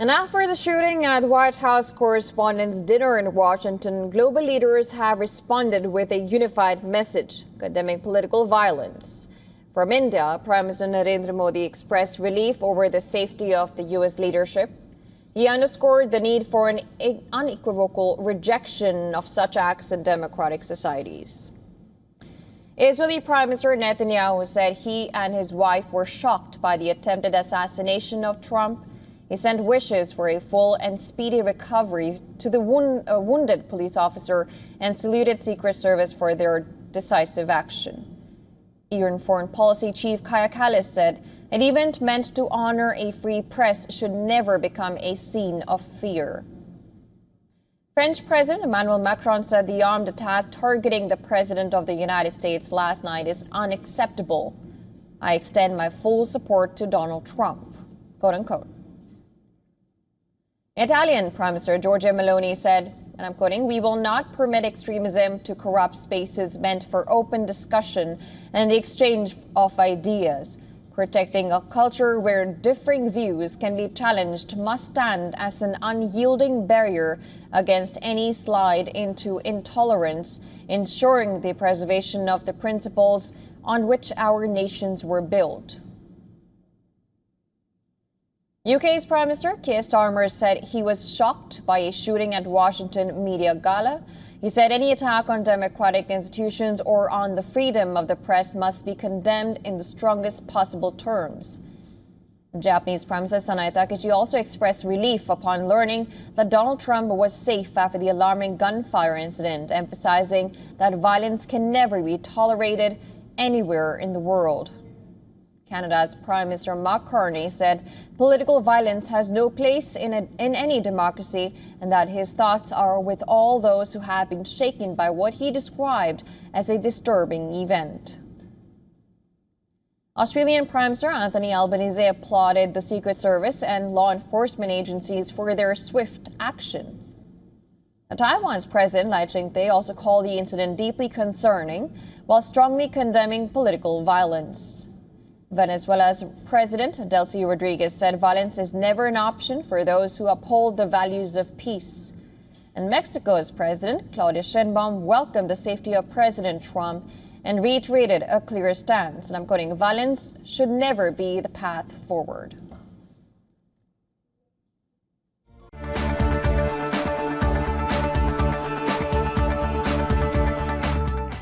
And after the shooting at White House Correspondents' Dinner in Washington, global leaders have responded with a unified message condemning political violence. From India, Prime Minister Narendra Modi expressed relief over the safety of the U.S. leadership. He underscored the need for an unequivocal rejection of such acts in democratic societies. Israeli Prime Minister Netanyahu said he and his wife were shocked by the attempted assassination of Trump. He sent wishes for a full and speedy recovery to the wounded police officer and saluted Secret Service for their decisive action. Iran Foreign Policy Chief Kaya Kallis said an event meant to honor a free press should never become a scene of fear. French President Emmanuel Macron said the armed attack targeting the President of the United States last night is unacceptable. I extend my full support to Donald Trump, quote unquote. Italian Prime Minister Giorgia Meloni said, and I'm quoting, "We will not permit extremism to corrupt spaces meant for open discussion and the exchange of ideas. Protecting a culture where differing views can be challenged must stand as an unyielding barrier against any slide into intolerance, ensuring the preservation of the principles on which our nations were built." UK's Prime Minister Keir Starmer said he was shocked by a shooting at Washington Media Gala. He said any attack on democratic institutions or on the freedom of the press must be condemned in the strongest possible terms. Japanese Prime Minister Sanae Takaichi also expressed relief upon learning that Donald Trump was safe after the alarming gunfire incident, emphasizing that violence can never be tolerated anywhere in the world. Canada's Prime Minister Mark Carney said political violence has no place in any democracy and that his thoughts are with all those who have been shaken by what he described as a disturbing event. Australian Prime Minister Anthony Albanese applauded the Secret Service and law enforcement agencies for their swift action. Taiwan's President Lai Ching-te also called the incident deeply concerning while strongly condemning political violence. Venezuela's President Delcy Rodriguez said violence is never an option for those who uphold the values of peace. And Mexico's President Claudia Sheinbaum welcomed the safety of President Trump and reiterated a clear stance. And I'm quoting, "Violence should never be the path forward."